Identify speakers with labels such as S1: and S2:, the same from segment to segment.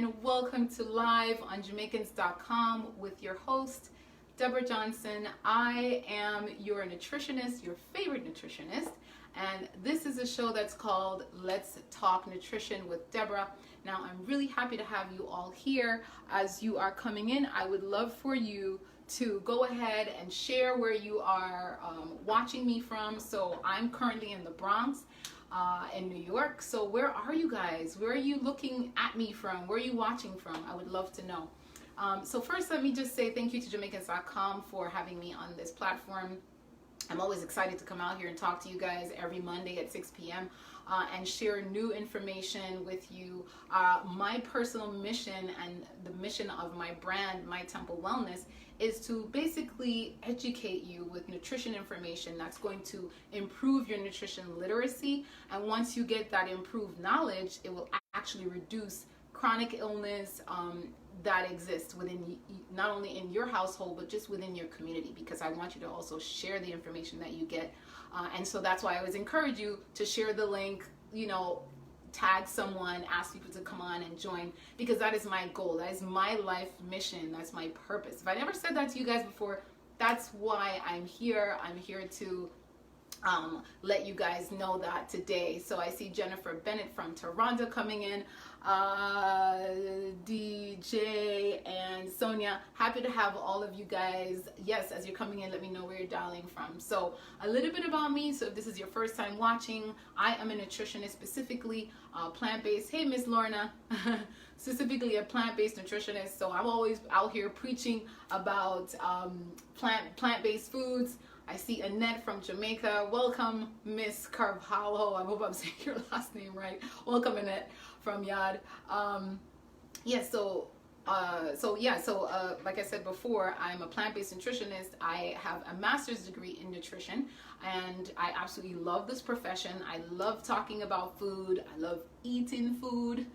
S1: and welcome to Live on Jamaicans.com with your host, Deborah Johnson. I am your nutritionist, your favorite nutritionist, and this is a show that's called Let's Talk Nutrition with Deborah. Now, I'm really happy to have you all here. As you are coming in, I would love for you to go ahead and share where you are watching me from. So I'm currently in the Bronx, in New York. So where are you guys? Where are you looking at me from? Where are you watching from? I would love to know. So first, let me just say thank you to Jamaicans.com for having me on this platform. I'm always excited to come out here and talk to you guys every Monday at 6 p.m. And share new information with you. My personal mission and the mission of my brand, My Temple Wellness, is to basically educate you with nutrition information that's going to improve your nutrition literacy. And once you get that improved knowledge, it will actually reduce chronic illness that exists within, not only in your household, but just within your community, because I want you to also share the information that you get. And so that's why I always encourage you to share the link, tag someone, ask people to come on and join, because that is my goal. That is my life mission. That's my purpose. If I never said that to you guys before, that's why I'm here. I'm here to let you guys know that today. So I see Jennifer Bennett from Toronto coming in, DJ and Sonia. Happy to have all of you guys. Yes, as you're coming in, let me know where you're dialing from. So a little bit about me. So if this is your first time watching, I am a nutritionist, specifically plant-based. Hey, Miss Lorna. Specifically a plant-based nutritionist. So I'm always out here preaching about plant-based foods. I see Annette from Jamaica. Welcome, Miss Carvalho. I hope I'm saying your last name right. Welcome, Annette from Yad. Like I said before, I'm a plant-based nutritionist. I have a master's degree in nutrition, and I absolutely love this profession. I love talking about food. I love eating food.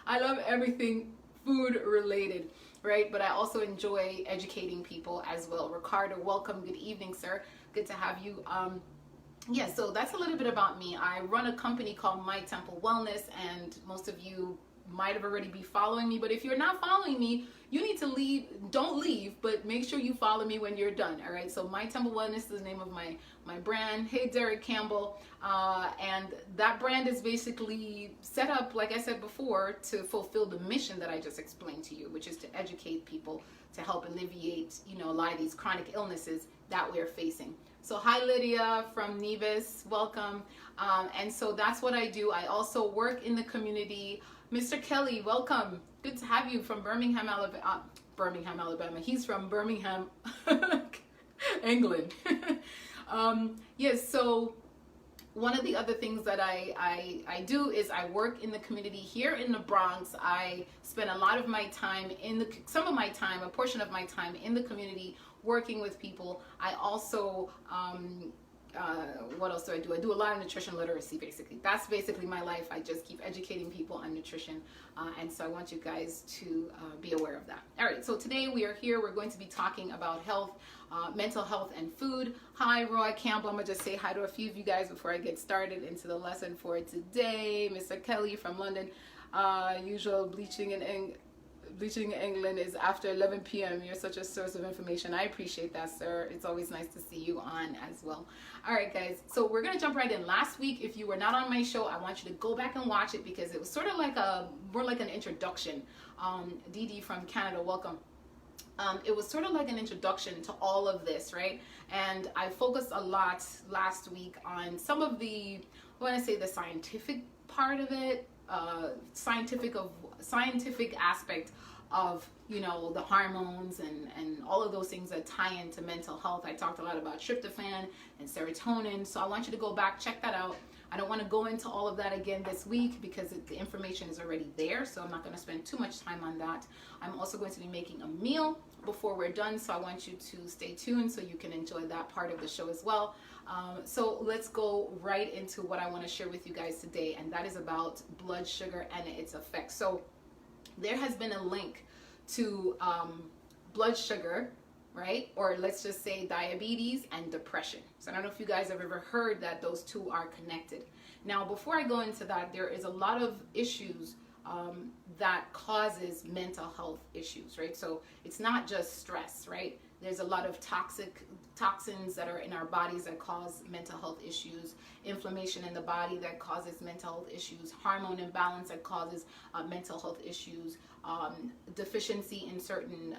S1: I love everything food related. Right, but I also enjoy educating people as well. Ricardo, welcome. Good evening, sir. Good to have you. So that's a little bit about me. I run a company called My Temple Wellness, and most of you might have already be following me, but if you're not following me, you need to leave. Don't leave, but make sure you follow me when you're done. All right, so My Temple Wellness is the name of my brand. Hey, Derek Campbell. And that brand is basically set up, like I said before, to fulfill the mission that I just explained to you, which is to educate people to help alleviate, a lot of these chronic illnesses that we're facing. So hi, Lydia from Nevis, welcome. And so that's what I do. I also work in the community. Mr. Kelly, welcome. Good to have you from Birmingham, Alabama. He's from Birmingham, England. Yes, so one of the other things that I do is I work in the community here in the Bronx. I spend a lot of my time a portion of my time in the community working with people. I also, what else do? I do a lot of nutrition literacy, basically. That's basically my life. I just keep educating people on nutrition. And so I want you guys to be aware of that. All right, so today we are here. We're going to be talking about health, mental health, and food. Hi, Roy Campbell. I'm going to just say hi to a few of you guys before I get started into the lesson for today. Mr. Kelly from London. Usual bleaching in England is after 11 p.m. You're such a source of information. I appreciate that, sir. It's always nice to see you on as well. All right, guys. So we're going to jump right in. Last week, if you were not on my show, I want you to go back and watch it, because it was sort of like more like an introduction. Dee Dee from Canada, welcome. It was sort of like an introduction to all of this, right? And I focused a lot last week on some of the, the scientific part of it, scientific aspect of the hormones and all of those things that tie into mental health. I talked a lot about tryptophan and serotonin, so I want you to go back, check that out. I don't want to go into all of that again this week because the information is already there, so I'm not going to spend too much time on that. I'm also going to be making a meal before we're done, so I want you to stay tuned so you can enjoy that part of the show as well. So let's go right into what I want to share with you guys today, and that is about blood sugar and its effects. So there has been a link to blood sugar, right? Or let's just say diabetes and depression. So I don't know if you guys have ever heard that those two are connected. Now, before I go into that, there is a lot of issues that causes mental health issues, right? So it's not just stress, right? There's a lot of toxins that are in our bodies that cause mental health issues, inflammation in the body that causes mental health issues, hormone imbalance that causes mental health issues, deficiency in certain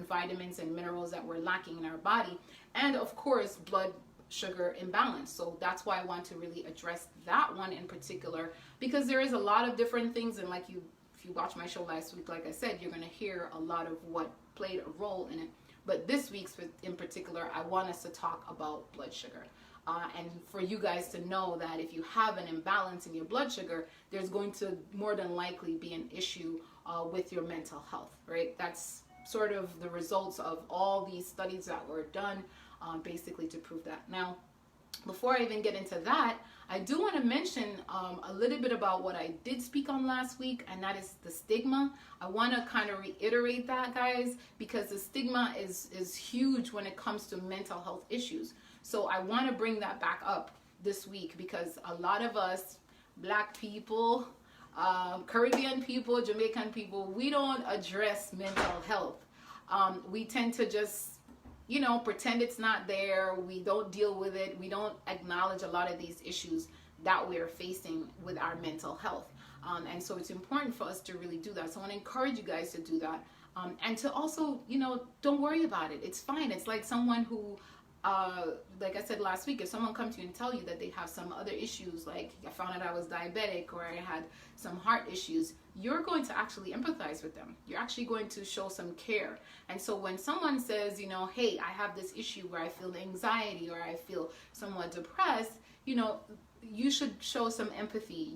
S1: vitamins and minerals that we're lacking in our body, and of course blood sugar imbalance. So that's why I want to really address that one in particular, because there is a lot of different things, and like if you watched my show last week, like I said, you're going to hear a lot of what played a role in it. But this week's in particular, I want us to talk about blood sugar. And for you guys to know that if you have an imbalance in your blood sugar, there's going to more than likely be an issue with your mental health, right? That's sort of the results of all these studies that were done basically to prove that. Now, before I even get into that, I do want to mention a little bit about what I did speak on last week, and that is the stigma. I want to kind of reiterate that, guys, because the stigma is huge when it comes to mental health issues. So I want to bring that back up this week, because a lot of us, Black people, Caribbean people, Jamaican people, we don't address mental health. We tend to just pretend it's not there. We don't deal with it. We don't acknowledge a lot of these issues that we're facing with our mental health. And so it's important for us to really do that. So I want to encourage you guys to do that. And to also, don't worry about it. It's fine. It's like someone who, like I said last week, if someone comes to you and tell you that they have some other issues, like I found out I was diabetic or I had some heart issues, you're going to actually empathize with them. You're actually going to show some care. And so when someone says, hey, I have this issue where I feel anxiety or I feel somewhat depressed, you should show some empathy.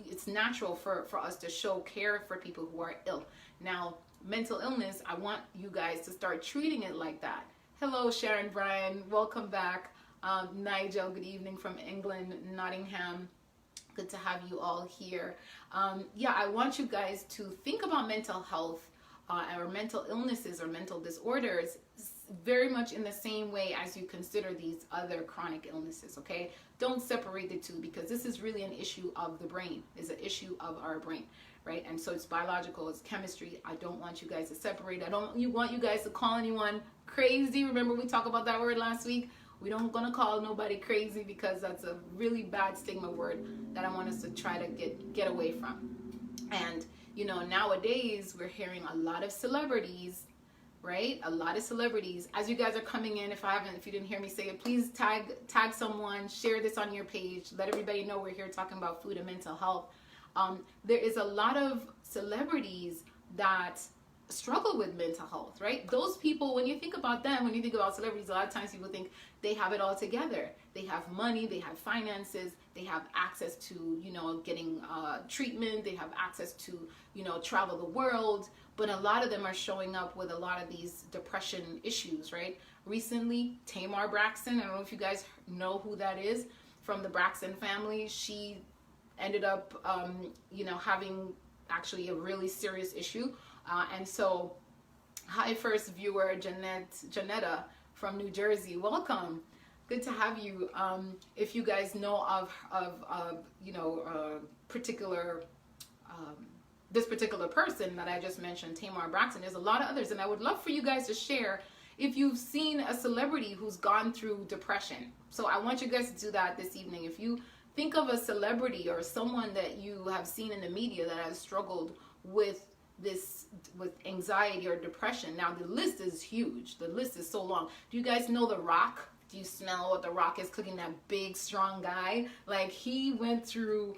S1: It's natural for us to show care for people who are ill. Now, mental illness, I want you guys to start treating it like that. Hello, Sharon Bryan. Welcome back. Nigel, good evening from England, Nottingham. Good to have you all here. I want you guys to think about mental health or mental illnesses or mental disorders very much in the same way as you consider these other chronic illnesses, okay? Don't separate the two, because this is really an issue of the brain. It's an issue of our brain, right? And so it's biological, it's chemistry. I don't want you guys to separate. I don't want you guys to call anyone crazy. Remember we talked about that word last week? We don't gonna call nobody crazy, because that's a really bad stigma word that I want us to try to get away from. And nowadays we're hearing a lot of celebrities, right? A lot of celebrities. As you guys are coming in, if you didn't hear me say it, please tag someone, share this on your page, let everybody know we're here talking about food and mental health. There is a lot of celebrities that struggle with mental health, right? Those people, when you think about them, when you think about celebrities, a lot of times people think they have it all together. They have money, they have finances, they have access to, getting treatment, they have access to, travel the world, but a lot of them are showing up with a lot of these depression issues, right? Recently, Tamar Braxton, I don't know if you guys know who that is, from the Braxton family. She ended up, having actually a really serious issue. And so, hi, first viewer, Janetta from New Jersey. Welcome. Good to have you. If you guys know of this particular person that I just mentioned, Tamar Braxton, there's a lot of others, and I would love for you guys to share if you've seen a celebrity who's gone through depression. So I want you guys to do that this evening. If you think of a celebrity or someone that you have seen in the media that has struggled with anxiety or depression. Now the list is huge. The list is so long. Do you guys know The Rock? Do you smell what The Rock is cooking? That big, strong guy. Like, he went through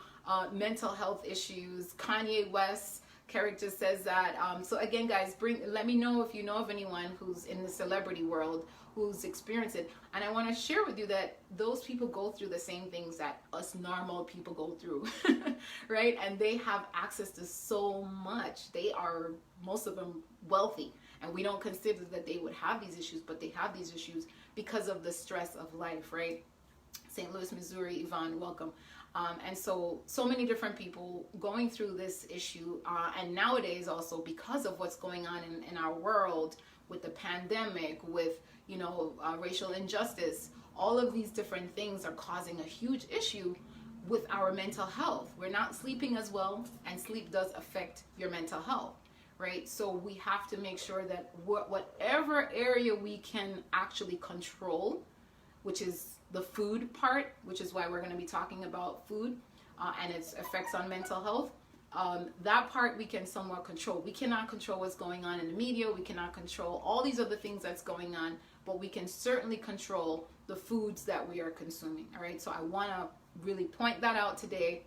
S1: mental health issues. Kanye West's character says that. So again, guys, let me know if you know of anyone who's in the celebrity world who's experienced it. And I want to share with you that those people go through the same things that us normal people go through, right? And they have access to so much. They are, most of them, wealthy. And we don't consider that they would have these issues, but they have these issues because of the stress of life, right? St. Louis, Missouri, Yvonne, welcome. And so many different people going through this issue. And nowadays also, because of what's going on in our world with the pandemic, with racial injustice, all of these different things are causing a huge issue with our mental health. We're not sleeping as well, and sleep does affect your mental health, right? So we have to make sure that whatever area we can actually control, which is the food part, which is why we're going to be talking about food and its effects on mental health. That part we can somewhat control. We cannot control what's going on in the media. We cannot control all these other things that's going on, but we can certainly control the foods that we are consuming. All right. So I want to really point that out today,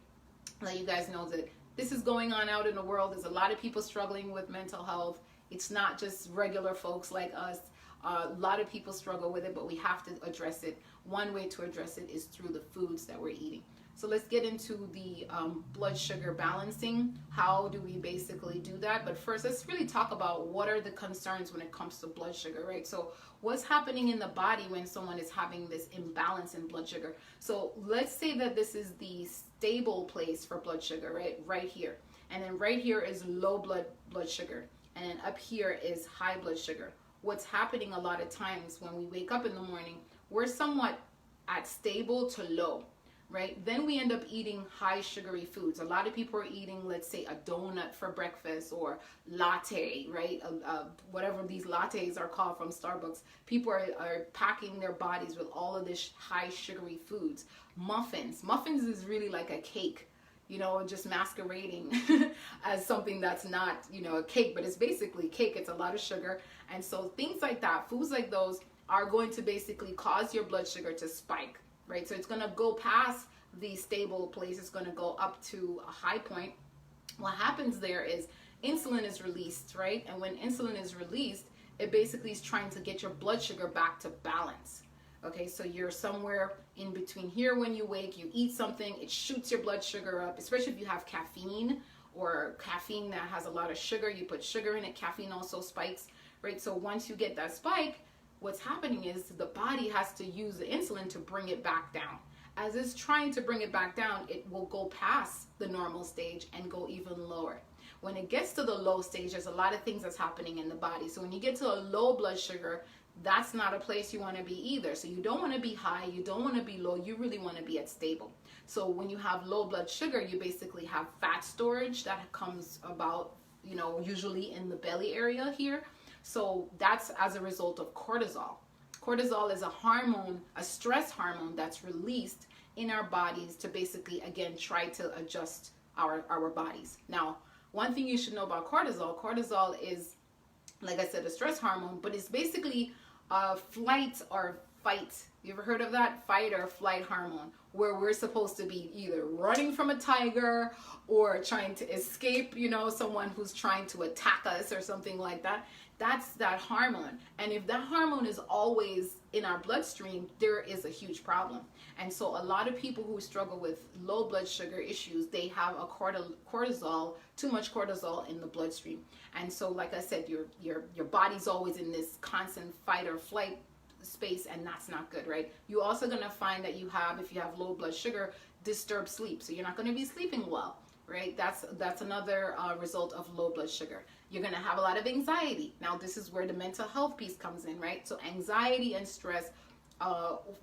S1: let you guys know that this is going on out in the world. There's a lot of people struggling with mental health. It's not just regular folks like us. A lot of people struggle with it, but we have to address it. One way to address it is through the foods that we're eating. So let's get into the blood sugar balancing. How do we basically do that? But first, let's really talk about what are the concerns when it comes to blood sugar, right? So what's happening in the body when someone is having this imbalance in blood sugar? So let's say that this is the stable place for blood sugar, right here. And then right here is low blood sugar. And then up here is high blood sugar. What's happening a lot of times when we wake up in the morning, we're somewhat at stable to low. Right? Then we end up eating high sugary foods. A lot of people are eating, let's say, a donut for breakfast or latte, right? Whatever these lattes are called from Starbucks. People are packing their bodies with all of this high sugary foods. Muffins. Muffins is really like a cake, you know, just masquerading as something that's not, you know, a cake, but it's basically cake. It's a lot of sugar. And so things like that, foods like those are going to basically cause your blood sugar to spike. Right, so it's going to go past the stable place. It's going to go up to a high point. What happens there is insulin is released, right? And when insulin is released, it basically is trying to get your blood sugar back to balance. Okay, so you're somewhere in between here when you wake, you eat something, it shoots your blood sugar up, especially if you have caffeine or caffeine that has a lot of sugar. You put sugar in it, caffeine also spikes, right? So once you get that spike, what's happening is the body has to use the insulin to bring it back down. As it's trying to bring it back down, it will go past the normal stage and go even lower. When it gets to the low stage, there's a lot of things that's happening in the body. So when you get to a low blood sugar, that's not a place you want to be either. So you don't want to be high, you don't want to be low, you really want to be at stable. So when you have low blood sugar, you basically have fat storage that comes about, you know, usually in the belly area here. So that's as a result of cortisol. Cortisol is a hormone, a stress hormone that's released in our bodies to basically, again, try to adjust our bodies. Now, one thing you should know about cortisol is, like I said, a stress hormone, but it's basically a flight or fight. You ever heard of that? Fight or flight hormone, where we're supposed to be either running from a tiger or trying to escape, you know, someone who's trying to attack us or something like that. That's that hormone. And if that hormone is always in our bloodstream, there is a huge problem. And so a lot of people who struggle with low blood sugar issues, they have a cortisol, too much cortisol in the bloodstream. And so, like I said, your body's always in this constant fight or flight space, and that's not good, right? You're also going to find that if you have low blood sugar, disturbed sleep. So you're not going to be sleeping well, right? That's another result of low blood sugar. You're going to have a lot of anxiety. Now, this is where the mental health piece comes in, right? So anxiety and stress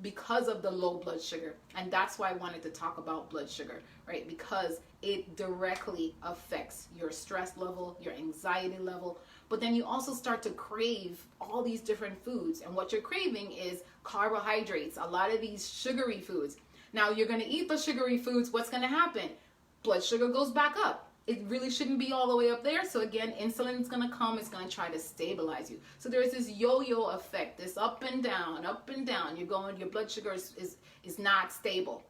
S1: because of the low blood sugar. And that's why I wanted to talk about blood sugar, right? Because it directly affects your stress level, your anxiety level. But then you also start to crave all these different foods. And what you're craving is carbohydrates, a lot of these sugary foods. Now, you're going to eat the sugary foods. What's going to happen? Blood sugar goes back up. It really shouldn't be all the way up there. So again, insulin is going to come. It's going to try to stabilize you. So there's this yo-yo effect, this up and down, up and down. Your blood sugar is not stable.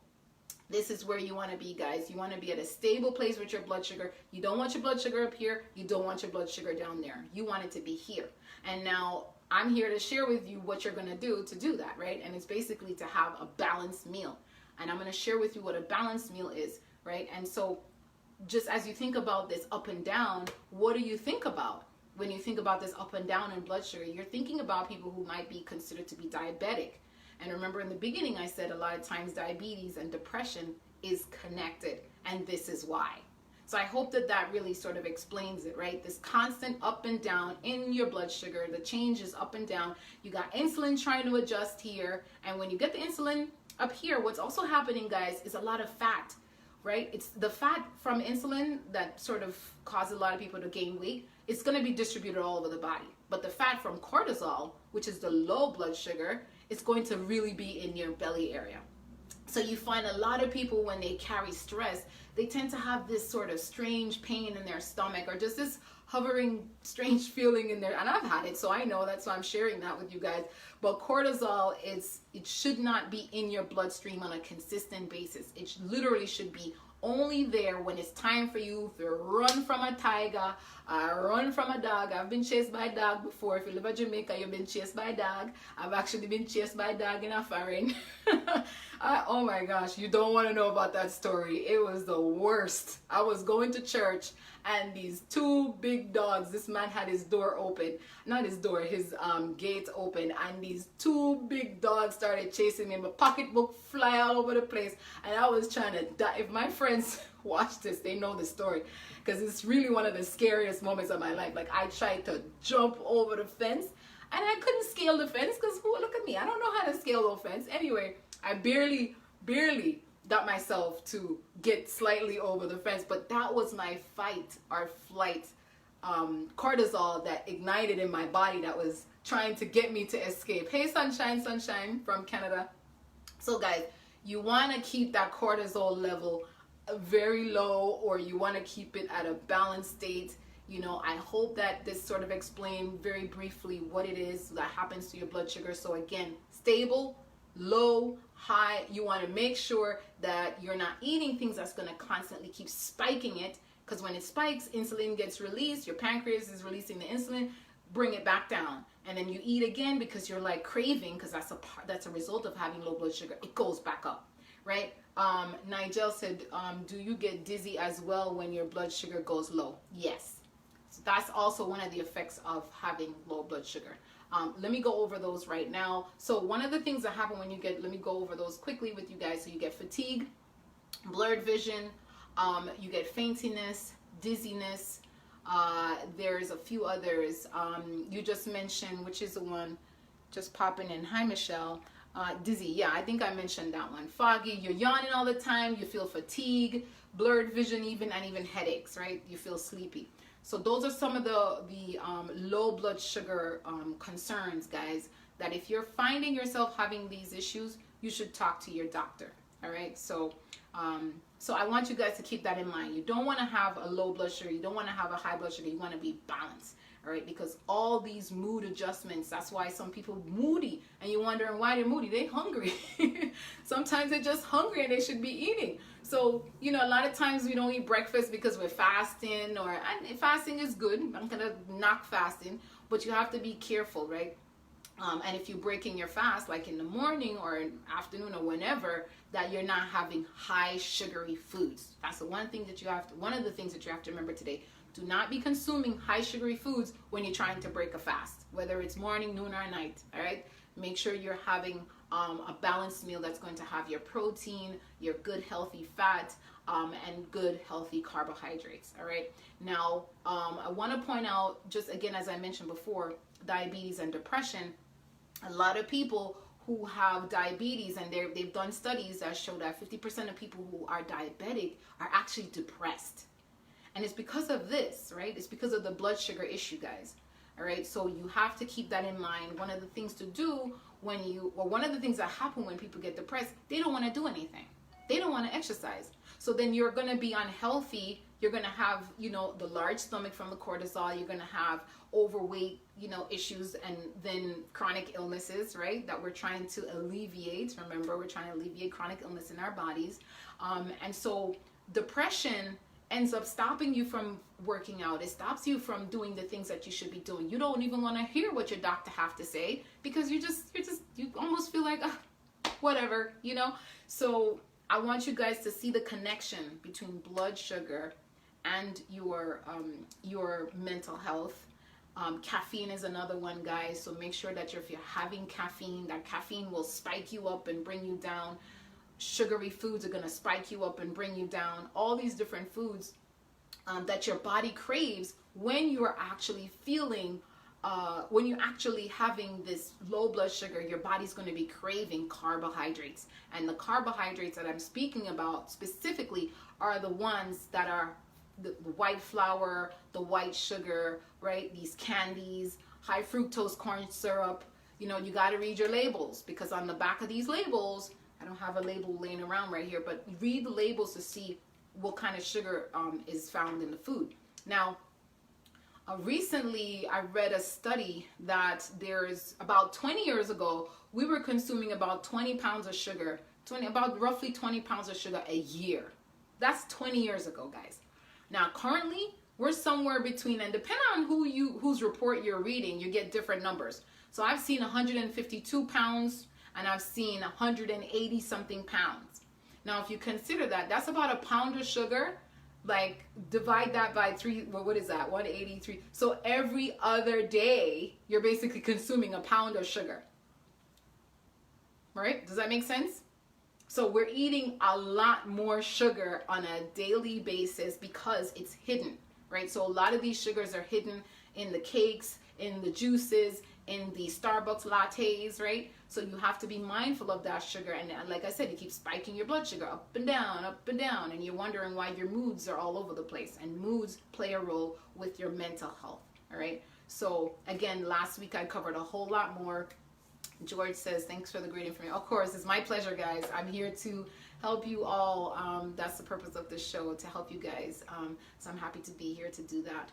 S1: This is where you want to be, guys. You want to be at a stable place with your blood sugar. You don't want your blood sugar up here. You don't want your blood sugar down there. You want it to be here. And now I'm here to share with you what you're going to do that, right? And it's basically to have a balanced meal. And I'm going to share with you what a balanced meal is, right? And so just as you think about this up and down, what do you think about when you think about this up and down in blood sugar? You're thinking about people who might be considered to be diabetic. And remember in the beginning, I said a lot of times diabetes and depression is connected. And this is why. So I hope that that really sort of explains it, right? This constant up and down in your blood sugar, the changes up and down. You got insulin trying to adjust here. And when you get the insulin up here, what's also happening, guys, is a lot of fat, right? It's the fat from insulin that sort of causes a lot of people to gain weight. It's going to be distributed all over the body. But the fat from cortisol, which is the low blood sugar, is going to really be in your belly area. So you find a lot of people when they carry stress, they tend to have this sort of strange pain in their stomach or just this hovering strange feeling in there. And I've had it, so I know, that's why I'm sharing that with you guys. But cortisol, it should not be in your bloodstream on a consistent basis. It literally should be only there when it's time for you to run from a tiger, run from a dog. I've been chased by a dog before. If you live in Jamaica, you've been chased by a dog. I've actually been chased by a dog in a foreign. Oh my gosh, you don't want to know about that story. It was the worst. I was going to church and these two big dogs, this man had his door open, not his door, his gate open, and these two big dogs started chasing me. My pocketbook fly all over the place, and I was trying to die. If my friends watch this, they know the story, because it's really one of the scariest moments of my life. Like, I tried to jump over the fence, and I couldn't scale the fence, because look at me, I don't know how to scale the fence. Anyway, I barely got myself to get slightly over the fence, but that was my fight or flight cortisol that ignited in my body, that was trying to get me to escape. Hey, sunshine from Canada. So guys, you want to keep that cortisol level very low, or you want to keep it at a balanced state. You know, I hope that this sort of explained very briefly what it is that happens to your blood sugar. So again, stable, low, high. You want to make sure that you're not eating things that's going to constantly keep spiking it, because when it spikes, insulin gets released, your pancreas is releasing the insulin, bring it back down, and then you eat again because you're like craving, because that's a result of having low blood sugar. It goes back up, right? Nigel said, do you get dizzy as well when your blood sugar goes low? Yes. So that's also one of the effects of having low blood sugar. Let me go over those right now. So one of the things that happen when you get, let me go over those quickly with you guys. So you get fatigue, blurred vision, you get faintiness, dizziness. There's a few others. You just mentioned, which is the one just popping in. Hi, Michelle. Dizzy. Yeah, I think I mentioned that one. Foggy. You're yawning all the time. You feel fatigue, blurred vision, even headaches, right? You feel sleepy. So those are some of the low blood sugar concerns, guys, that if you're finding yourself having these issues, you should talk to your doctor. All right. So I want you guys to keep that in mind. You don't want to have a low blood sugar. You don't want to have a high blood sugar. You want to be balanced. All right. Because all these mood adjustments, that's why some people moody, and you're wondering why they're moody. They're hungry. Sometimes they're just hungry and they should be eating. So, you know, a lot of times we don't eat breakfast because we're fasting, and fasting is good. I'm going to knock fasting, but you have to be careful, right? And if you're breaking your fast, like in the morning or in afternoon or whenever, that you're not having high sugary foods. That's the one of the things that you have to remember today. Do not be consuming high sugary foods when you're trying to break a fast, whether it's morning, noon, or night. All right. Make sure you're having a balanced meal that's going to have your protein, your good healthy fat, and good healthy carbohydrates. All right. Now, I want to point out, just again, as I mentioned before, diabetes and depression. A lot of people who have diabetes, and they've done studies that show that 50% of people who are diabetic are actually depressed. And it's because of this, right? It's because of the blood sugar issue, guys. All right. So you have to keep that in mind. One of the things to do one of the things that happen when people get depressed, they don't want to do anything. They don't want to exercise. So then you're going to be unhealthy. You're going to have, you know, the large stomach from the cortisol. You're going to have overweight, you know, issues, and then chronic illnesses, right? That we're trying to alleviate. Remember, we're trying to alleviate chronic illness in our bodies. And so depression ends up stopping you from working out. It stops you from doing the things that you should be doing. You don't even want to hear what your doctor have to say, because you almost feel like, whatever, you know? So I want you guys to see the connection between blood sugar and your mental health. Caffeine is another one, guys. So make sure that if you're having caffeine, that caffeine will spike you up and bring you down. Sugary foods are going to spike you up and bring you down. All these different foods that your body craves when you are actually feeling, when you're actually having this low blood sugar. Your body's going to be craving carbohydrates. And the carbohydrates that I'm speaking about specifically are the ones that are the white flour, the white sugar, right? These candies, high fructose corn syrup. You know, you got to read your labels, because on the back of these labels, I don't have a label laying around right here, but read the labels to see what kind of sugar is found in the food. Now, recently I read a study that there's about 20 years ago, we were consuming about 20 pounds of sugar, about roughly 20 pounds of sugar a year. That's 20 years ago, guys. Now, currently, we're somewhere between, and depending on whose report you're reading, you get different numbers. So I've seen 152 pounds, and I've seen 180 something pounds. Now, if you consider that, that's about a pound of sugar. Like, divide that by 3, well, what is that? 183. So every other day, you're basically consuming a pound of sugar. Right? Does that make sense? So we're eating a lot more sugar on a daily basis because it's hidden, right? So a lot of these sugars are hidden in the cakes, in the juices, in the Starbucks lattes, right? So you have to be mindful of that sugar. And like I said, it keeps spiking your blood sugar up and down, and you're wondering why your moods are all over the place. And moods play a role with your mental health, all right? So again, last week I covered a whole lot more. George says, thanks for the great information. Of course, it's my pleasure, guys. I'm here to help you all. That's the purpose of this show, to help you guys. So I'm happy to be here to do that.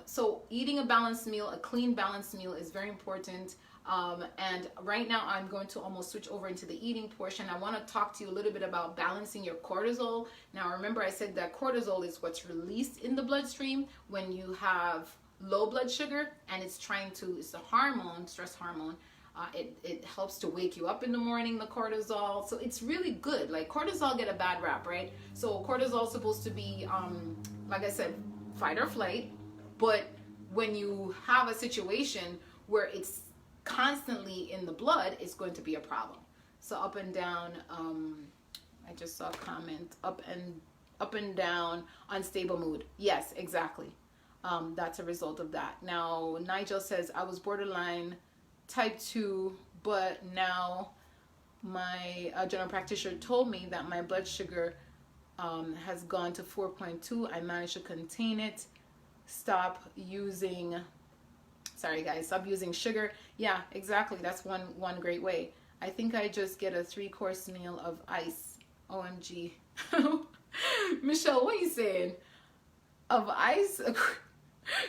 S1: So eating a balanced meal, a clean balanced meal, is very important. And right now I'm going to almost switch over into the eating portion. I want to talk to you a little bit about balancing your cortisol. Now, remember I said that cortisol is what's released in the bloodstream when you have low blood sugar, and it's a hormone, stress hormone. It helps to wake you up in the morning, the cortisol. So it's really good. Like, cortisol get a bad rap, right? So cortisol is supposed to be, like I said, fight or flight. But when you have a situation where it's constantly in the blood, it's going to be a problem. So up and down, I just saw a comment, up and down, unstable mood. Yes, exactly. That's a result of that. Now, Nigel says, I was borderline type 2, but now my general practitioner told me that my blood sugar has gone to 4.2. I managed to contain it. Stop using sugar. Yeah, exactly. That's one great way. I think I just get a 3-course meal of ice. OMG. Michelle, what are you saying? Of ice?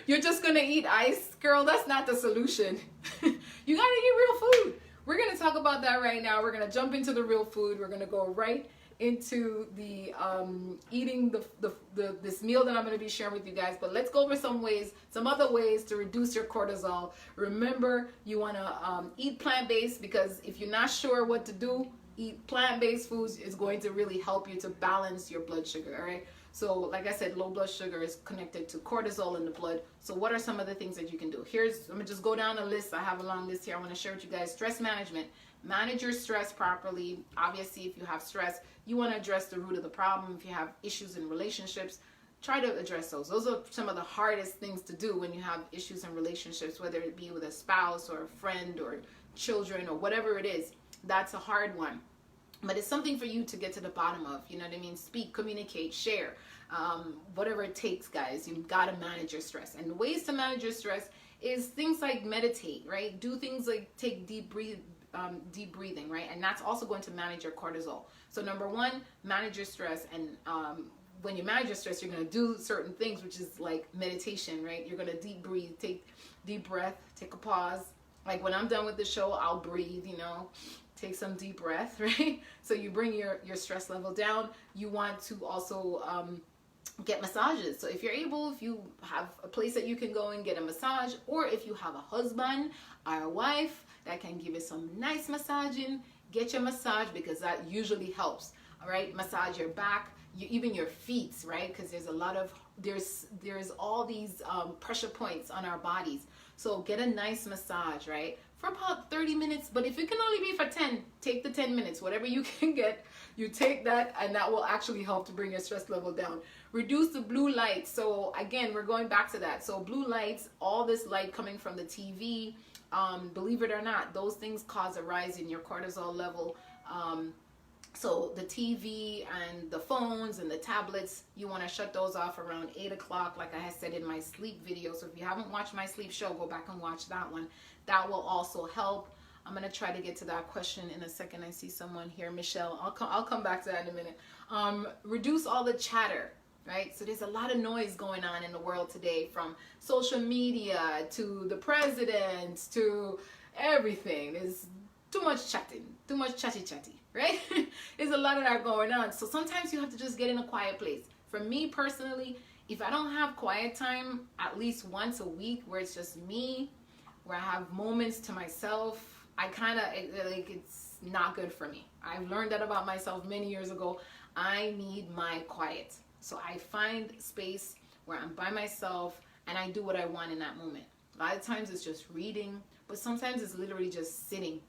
S1: You're just gonna eat ice? Girl, that's not the solution. You gotta eat real food. We're gonna talk about that right now. We're gonna jump into the real food. We're gonna go right into the eating this meal that I'm going to be sharing with you guys. But let's go over some other ways to reduce your cortisol. Remember, you want to eat plant-based, because if you're not sure what to do, eat plant-based foods is going to really help you to balance your blood sugar. All right. So like I said, low blood sugar is connected to cortisol in the blood. So what are some of the things that you can do? I'm gonna just go down a list. I have a long list here. I want to share with you guys. Stress management. Manage your stress properly. Obviously, if you have stress, you want to address the root of the problem. If you have issues in relationships, try to address those. Those are some of the hardest things to do when you have issues in relationships, whether it be with a spouse or a friend or children or whatever it is. That's a hard one. But it's something for you to get to the bottom of. You know what I mean? Speak, communicate, share. Whatever it takes, guys. You've got to manage your stress. And the ways to manage your stress is things like meditate, right? Do things like take deep breathing, right? And that's also going to manage your cortisol. So number one, manage your stress. And when you manage your stress, you're going to do certain things, which is like meditation, right? You're going to deep breathe, take deep breath, take a pause. Like when I'm done with the show, I'll breathe, take some deep breath, right? So you bring your stress level down. You want to also get massages. So if you're able, if you have a place that you can go and get a massage, or if you have a husband or a wife that can give you some nice massaging, get your massage, because that usually helps. All right, massage your back, even your feet, right? Because there's all these pressure points on our bodies. So get a nice massage, right? for about 30 minutes. But if it can only be for 10, take the 10 minutes. Whatever you can get, you take that, and that will actually help to bring your stress level down. Reduce the blue light. So again, we're going back to that. So blue lights, all this light coming from the TV, believe it or not, those things cause a rise in your cortisol level. So the TV and the phones and the tablets, you want to shut those off around 8 o'clock, like I had said in my sleep video. So if you haven't watched my sleep show, go back and watch that one. That will also help. I'm going to try to get to that question in a second. I see someone here, Michelle. I'll come back to that in a minute. Reduce all the chatter, right? So there's a lot of noise going on in the world today, from social media to the president to everything. There's too much chatting, too much chatty, right? There's a lot of that going on. So sometimes you have to just get in a quiet place. For me personally, if I don't have quiet time at least once a week where it's just me, where I have moments to myself, I kind of, like, it's not good for me. I've learned that about myself many years ago. I need my quiet. So I find space where I'm by myself and I do what I want in that moment. A lot of times it's just reading, but sometimes it's literally just sitting,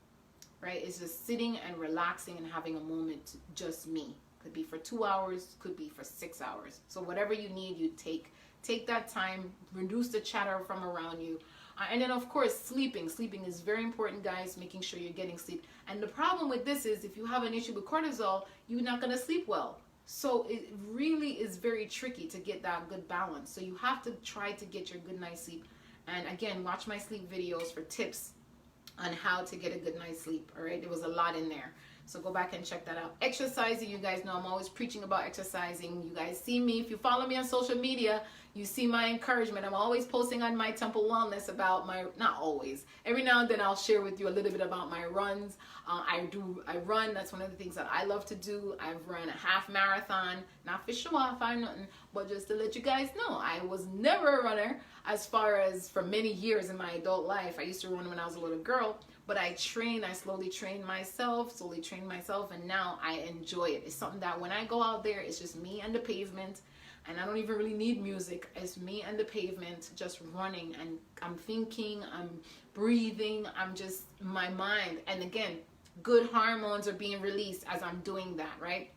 S1: right? It's just sitting and relaxing and having a moment, just me. Could be for 2 hours, could be for 6 hours. So whatever you need, you take that time, reduce the chatter from around you. And then of course, sleeping is very important, guys, making sure you're getting sleep. And the problem with this is, if you have an issue with cortisol, you're not going to sleep well. So it really is very tricky to get that good balance. So you have to try to get your good night's sleep. And again, watch my sleep videos for tips on how to get a good night's sleep. All right, there was a lot in there, so go back and check that out. Exercising, you guys know I'm always preaching about exercising. You guys see me, if you follow me on social media, you see my encouragement. I'm always posting on my Temple Wellness about my, not always, every now and then I'll share with you a little bit about my runs. I run. That's one of the things that I love to do. I've run a half marathon, not for show off or nothing, but just to let you guys know, I was never a runner as far as for many years in my adult life. I used to run when I was a little girl, but I slowly trained myself, and now I enjoy it. It's something that when I go out there, it's just me and the pavement, and I don't even really need music. It's me and the pavement, just running, and I'm thinking, I'm breathing, I'm just, my mind, and again, good hormones are being released as I'm doing that, right?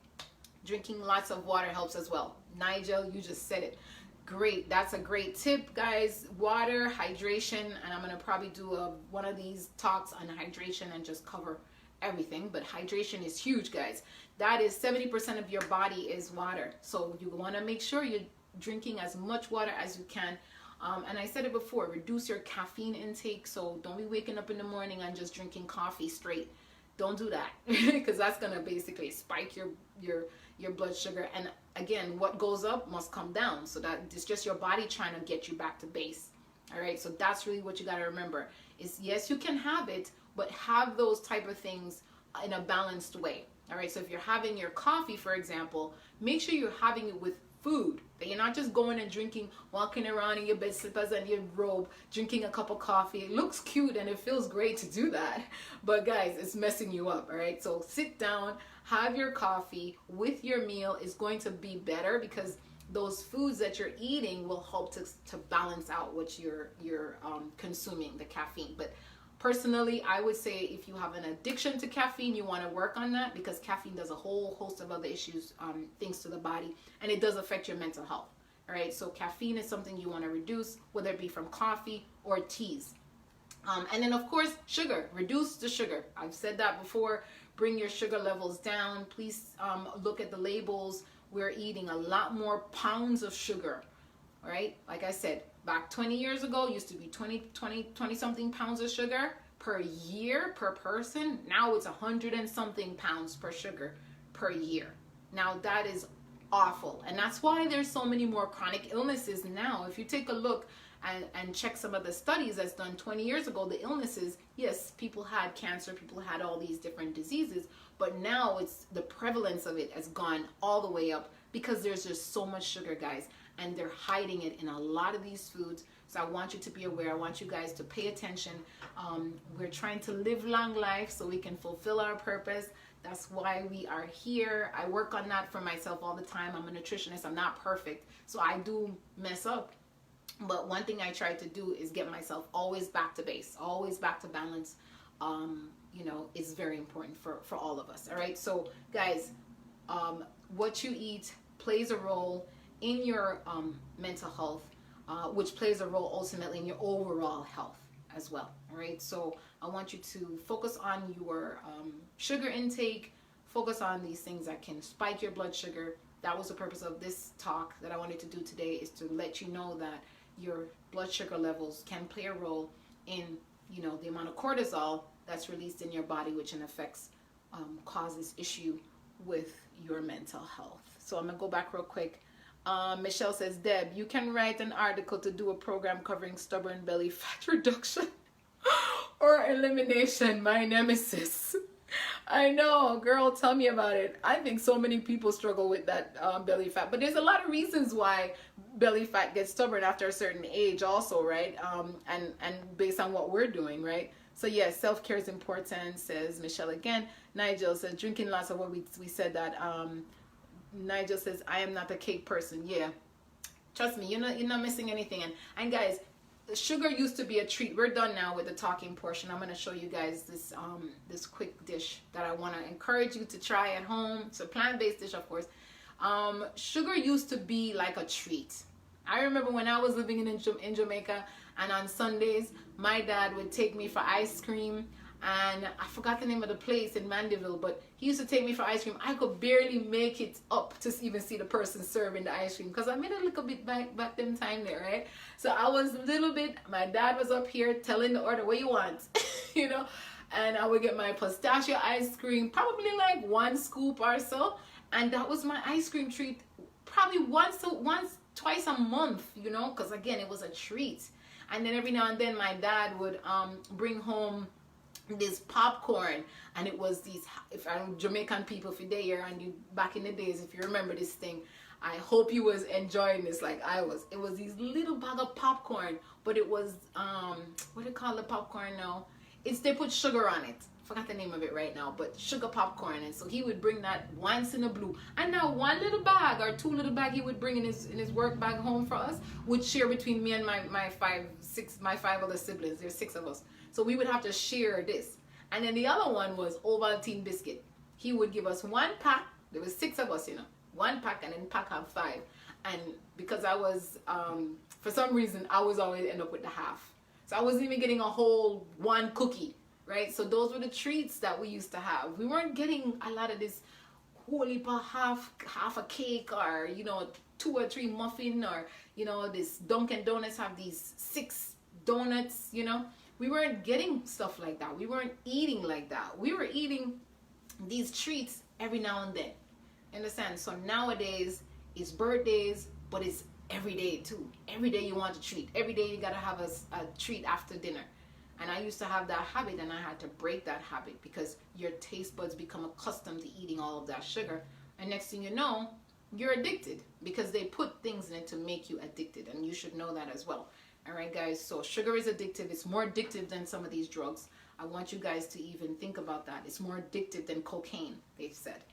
S1: Drinking lots of water helps as well. Nigel, you just said it. Great, that's a great tip, guys. Water, hydration, and I'm gonna probably do one of these talks on hydration and just cover everything, but hydration is huge, guys. That is 70% of your body is water, so you want to make sure you're drinking as much water as you can. And I said it before, reduce your caffeine intake. So don't be waking up in the morning and just drinking coffee straight. Don't do that, because that's gonna basically spike your blood sugar. And again, what goes up must come down. So that it's just your body trying to get you back to base. All right, so that's really what you got to remember is, yes, you can have it, but have those type of things in a balanced way. All right, so if you're having your coffee, for example, make sure you're having it with food, that you're not just going and drinking, walking around in your bed slippers and your robe, drinking a cup of coffee. It looks cute and it feels great to do that, but guys, it's messing you up. All right, so sit down, have your coffee with your meal. Is going to be better, because those foods that you're eating will help to balance out what you're consuming, the caffeine. But personally, I would say if you have an addiction to caffeine, you want to work on that, because caffeine does a whole host of other issues, things to the body, and it does affect your mental health. All right, so caffeine is something you want to reduce, whether it be from coffee or teas. And then of course, sugar, reduce the sugar. I've said that before. Bring your sugar levels down. Please look at the labels. We're eating a lot more pounds of sugar, right? Like I said, back 20 years ago, used to be 20 something pounds of sugar per year per person. Now it's 100 and something pounds per sugar per year. Now that is awful. And that's why there's so many more chronic illnesses now. If you take a look and check some of the studies that's done 20 years ago, the illnesses, yes, people had cancer, people had all these different diseases, but now it's the prevalence of it has gone all the way up, because there's just so much sugar, guys, and they're hiding it in a lot of these foods. So I want you to be aware. I want you guys to pay attention. We're trying to live long life so we can fulfill our purpose. That's why we are here. I work on that for myself all the time. I'm a nutritionist. I'm not perfect, so I do mess up. But one thing I try to do is get myself always back to base, always back to balance. You know, it's very important for all of us. All right. So guys, what you eat plays a role in your mental health, which plays a role ultimately in your overall health as well. All right. So I want you to focus on your sugar intake, focus on these things that can spike your blood sugar. That was the purpose of this talk that I wanted to do today, is to let you know that your blood sugar levels can play a role in, you know, the amount of cortisol that's released in your body, which in effects causes issue with your mental health. So I'm gonna go back real quick. Michelle says, Deb, you can write an article to do a program covering stubborn belly fat reduction or elimination, my nemesis. I know, girl, tell me about it. I think so many people struggle with that belly fat, but there's a lot of reasons why belly fat gets stubborn after a certain age also, right? And based on what we're doing, right? So yes, self-care is important, says Michelle again. Nigel says, drinking lots of what we said that. Nigel says, I am not a cake person. Yeah, trust me, you're not missing anything. And guys, sugar used to be a treat. We're done now with the talking portion. I'm going to show you guys this this quick dish that I want to encourage you to try at home. It's a plant-based dish, of course. Sugar used to be like a treat. I remember when I was living in Jamaica, and on Sundays my dad would take me for ice cream, and I forgot the name of the place in Mandeville, but he used to take me for ice cream. I could barely make it up to even see the person serving the ice cream, because I made a little bit back them time there, right? So I was a little bit, my dad was up here telling the order, what you want, you know, and I would get my pistachio ice cream, probably like 1 scoop or so, and that was my ice cream treat, probably twice a month, you know, because again, it was a treat. And then every now and then my dad would bring home this popcorn, and it was these, if I'm Jamaican people, if you're there and you back in the days, if you remember this thing, I hope you was enjoying this like I was. It was these little bag of popcorn, but it was what do you call the popcorn now? It's, they put sugar on it. Forgot the name of it right now, but sugar popcorn. And so he would bring that once in a blue, and now 1 little bag or 2 little bag he would bring in his work bag home for us, would share between me and my 5 other siblings. There's 6 of us, so we would have to share this. And then the other one was Ovaltine biscuit. He would give us 1 pack. There was 6 of us, you know, 1 pack, and then pack have 5. And because I was for some reason I was always end up with the half, so I wasn't even getting a whole 1 cookie. Right, so those were the treats that we used to have. We weren't getting a lot of this whole heap of half a cake, or, you know, 2 or 3 muffin, or, you know, this Dunkin' Donuts have these 6 donuts, you know. We weren't getting stuff like that. We weren't eating like that. We were eating these treats every now and then. Understand? So nowadays it's birthdays, but it's every day too. Every day you want a treat. Every day you gotta have a treat after dinner. And I used to have that habit, and I had to break that habit, because your taste buds become accustomed to eating all of that sugar. And next thing you know, you're addicted, because they put things in it to make you addicted. And you should know that as well. All right, guys. So sugar is addictive. It's more addictive than some of these drugs. I want you guys to even think about that. It's more addictive than cocaine, they've said.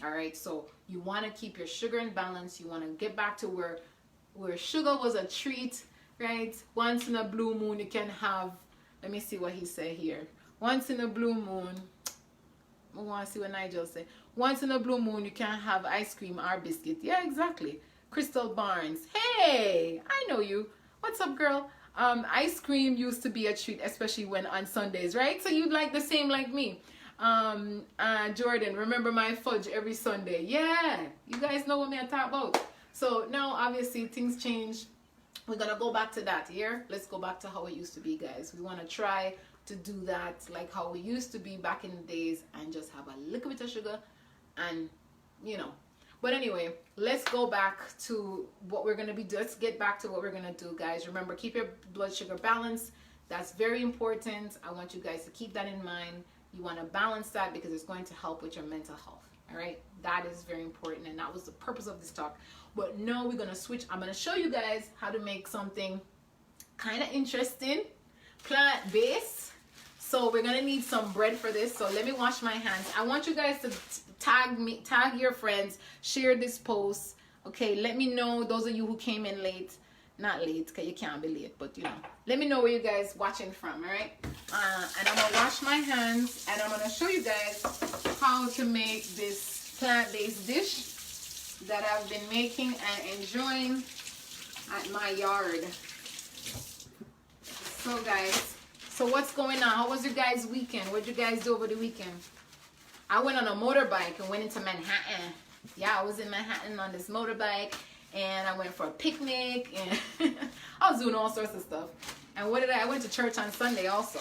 S1: All right. So you want to keep your sugar in balance. You want to get back to where sugar was a treat, right? Once in a blue moon, you can have, let me see what he said here. Once in a blue moon, I want to see what Nigel said. Once in a blue moon, you can have ice cream or biscuit. Yeah, exactly. Crystal Barnes. Hey, I know you. What's up, girl? Ice cream used to be a treat, especially when on Sundays, right? So you'd like the same like me. Jordan, remember my fudge every Sunday. Yeah, you guys know what I'm talking about. So now, obviously, things change. We're going to go back to that here. Let's go back to how it used to be, guys. We want to try to do that like how we used to be back in the days, and just have a little bit of sugar and, you know. But anyway, let's go back to what we're going to be doing. Let's get back to what we're going to do, guys. Remember, keep your blood sugar balanced. That's very important. I want you guys to keep that in mind. You want to balance that, because it's going to help with your mental health. All right, that is very important, and that was the purpose of this talk. But now we're gonna switch. I'm gonna show you guys how to make something kind of interesting, plant-based. So we're gonna need some bread for this. So let me wash my hands. I want you guys to tag your friends, share this post. Okay, let me know, those of you who came in late, Not late, because you can't be late, but you know. Let me know where you guys watching from, all right? And I'm going to wash my hands, and I'm going to show you guys how to make this plant-based dish that I've been making and enjoying at my yard. So guys, so what's going on? How was your guys' weekend? What did you guys do over the weekend? I went on a motorbike and went into Manhattan. Yeah, I was in Manhattan on this motorbike, and I went for a picnic, and I was doing all sorts of stuff. And what did I went to church on Sunday also.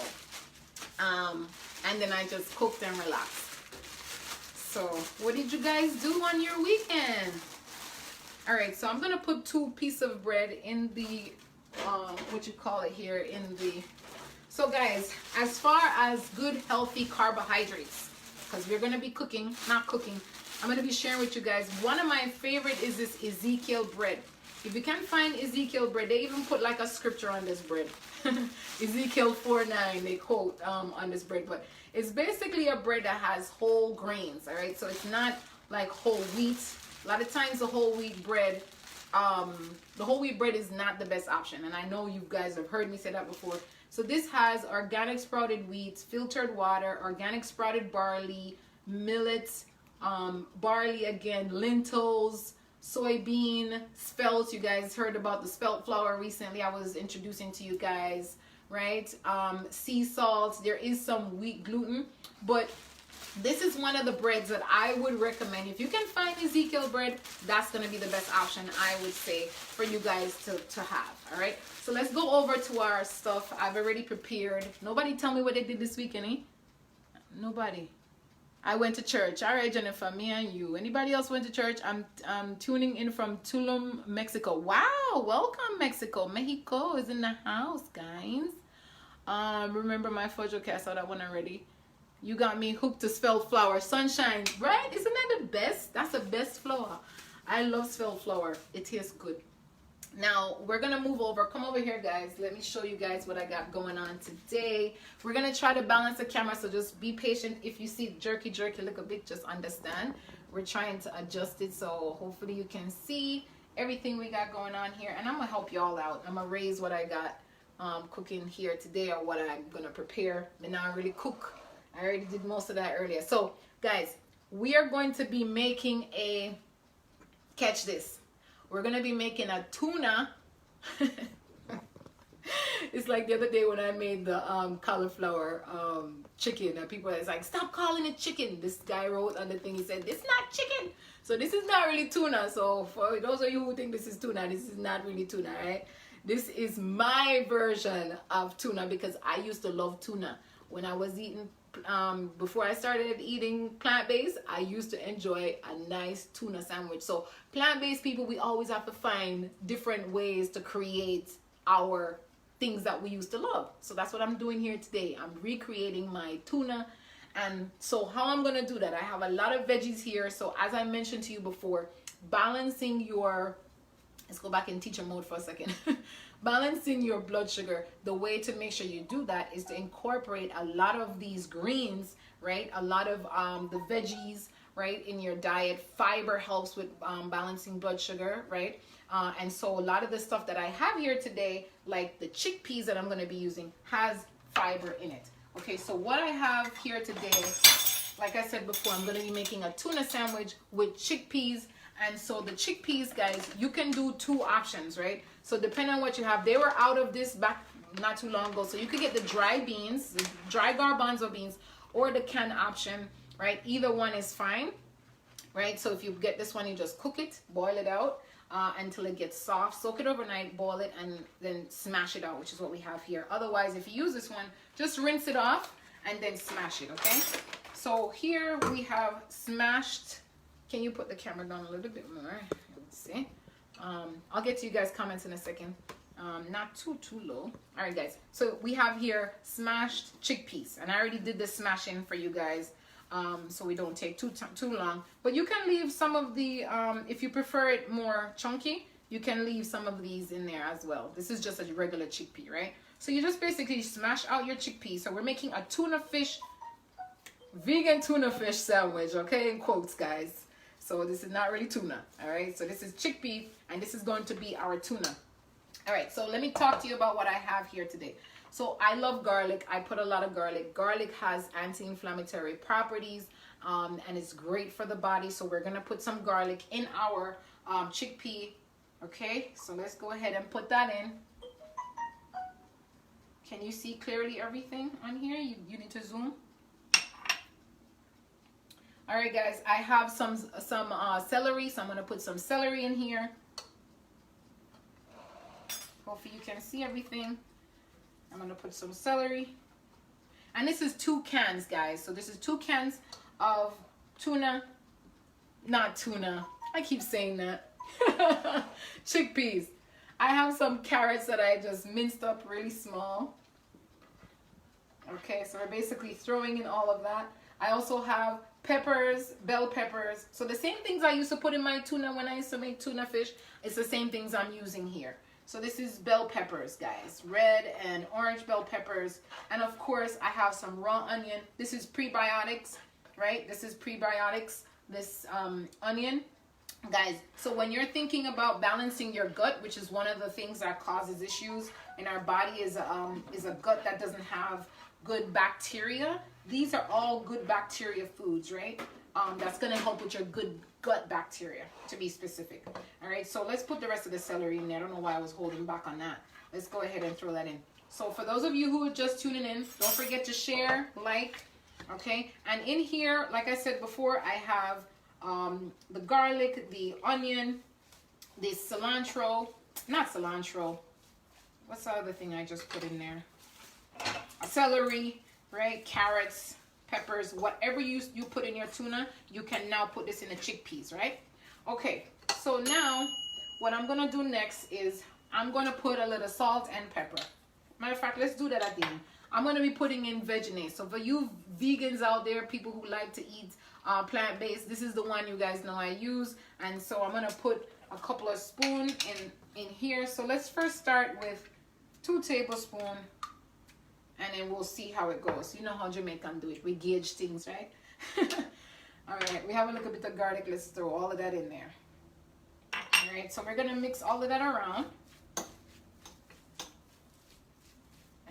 S1: And then I just cooked and relaxed. So what did you guys do on your weekend? All right, so I'm gonna put 2 pieces of bread in the what you call it here in the. So guys, as far as good healthy carbohydrates, because we're gonna be cooking, not cooking, I'm gonna be sharing with you guys. One of my favorite is this Ezekiel bread. If you can find Ezekiel bread, they even put like a scripture on this bread. Ezekiel 4:9 they quote on this bread, but it's basically a bread that has whole grains. All right, so it's not like whole wheat. A lot of times the whole wheat bread is not the best option, and I know you guys have heard me say that before. So this has organic sprouted wheat, filtered water, organic sprouted barley, millet, barley again, lentils, soybean, spelt. You guys heard about the spelt flour recently. I was introducing to you guys, right? Sea salt. There is some wheat gluten, but this is one of the breads that I would recommend. If you can find Ezekiel bread, that's going to be the best option, I would say, for you guys to have. All right, so let's go over to our stuff. I've already prepared. Nobody tell me what they did this weekend, eh? Nobody. I went to church. All right, Jennifer, me and you. Anybody else went to church? I'm tuning in from Tulum, Mexico. Wow, welcome, Mexico. Mexico is in the house, guys. Remember my fudge? I saw that one already. You got me hooked to spelt flour. Sunshine, right? Isn't that the best? That's the best flour. I love spelt flour. It tastes good. Now, we're going to move over. Come over here, guys. Let me show you guys what I got going on today. We're going to try to balance the camera, so just be patient. If you see jerky look a bit, just understand. We're trying to adjust it, so hopefully you can see everything we got going on here. And I'm going to help y'all out. I'm going to raise what I got cooking here today, or what I'm going to prepare. And now I really cook. I already did most of that earlier. So, guys, we are going to be making a, catch this. We're going to be making a tuna. It's like the other day when I made the cauliflower chicken. And people are like, stop calling it chicken. This guy wrote on the thing, he said, it's not chicken. So this is not really tuna. So for those of you who think this is tuna, this is not really tuna, right? This is my version of tuna, because I used to love tuna. When I was eating before I started eating plant-based, I used to enjoy a nice tuna sandwich. So plant-based people, we always have to find different ways to create our things that we used to love. So that's what I'm doing here today. I'm recreating my tuna. And so how I'm going to do that, I have a lot of veggies here. So as I mentioned to you before, balancing your, let's go back in teacher mode for a second. Balancing your blood sugar, the way to make sure you do that is to incorporate a lot of these greens, right? A lot of the veggies, right, in your diet. Fiber helps with balancing blood sugar, right? And so a lot of the stuff that I have here today, like the chickpeas that I'm going to be using, has fiber in it. Okay, so what I have here today, like I said before, I'm going to be making a tuna sandwich with chickpeas. And so the chickpeas, guys, you can do 2 options, right? So depending on what you have, they were out of this back not too long ago. So you could get the dry beans, the dry garbanzo beans, or the canned option, right? Either one is fine, right? So if you get this one, you just cook it, boil it out until it gets soft. Soak it overnight, boil it, and then smash it out, which is what we have here. Otherwise, if you use this one, just rinse it off and then smash it, okay? So here we have smashed. Can you put the camera down a little bit more? Let's see. I'll get to you guys' comments in a second. Not too low. All right, guys. So we have here smashed chickpeas, and I already did the smashing for you guys, so we don't take too long. But you can leave some of the, if you prefer it more chunky, you can leave some of these in there as well. This is just a regular chickpea, right? So you just basically smash out your chickpeas. So we're making a tuna fish, vegan tuna fish sandwich, okay, in quotes, guys. So this is not really tuna, all right? So this is chickpea, and this is going to be our tuna. All right, so let me talk to you about what I have here today. So I love garlic. I put a lot of garlic. Garlic has anti-inflammatory properties, and it's great for the body. So we're gonna put some garlic in our chickpea. Okay, so let's go ahead and put that in. Can you see clearly everything on here? You need to zoom. All right, guys, I have some celery, so I'm gonna put some celery in here. Hopefully you can see everything. I'm gonna put some celery. And this is 2 cans, guys. So this is 2 cans of tuna, not tuna. I keep saying that. Chickpeas. I have some carrots that I just minced up really small. Okay, so we're basically throwing in all of that. I also have peppers, bell peppers. So the same things I used to put in my tuna when I used to make tuna fish, it's the same things I'm using here. So this is bell peppers, guys. Red and orange bell peppers. And of course, I have some raw onion. This is prebiotics, right? This is prebiotics, this onion. Guys, so when you're thinking about balancing your gut, which is one of the things that causes issues in our body, is a gut that doesn't have good bacteria. These are all good bacteria foods, right? That's going to help with your good gut bacteria, to be specific. All right, so let's put the rest of the celery in there. I don't know why I was holding back on that. Let's go ahead and throw that in. So for those of you who are just tuning in, don't forget to share, like, okay? And in here, like I said before, I have the garlic, the onion, the cilantro, not cilantro. What's the other thing I just put in there? Celery, right? Carrots, peppers, whatever you put in your tuna, you can now put this in the chickpeas, right? Okay, so now what I'm gonna do next is I'm gonna put a little salt and pepper. Matter of fact, let's do that at the end. I'm gonna be putting in Vegenaise. So for you vegans out there, people who like to eat plant-based, this is the one you guys know I use. And so I'm gonna put a couple of spoons in here. So let's first start with 2 tablespoons. And then we'll see how it goes. You know how Jamaican do it. We gauge things, right? All right, we have a little bit of garlic. Let's throw all of that in there. All right, so we're going to mix all of that around.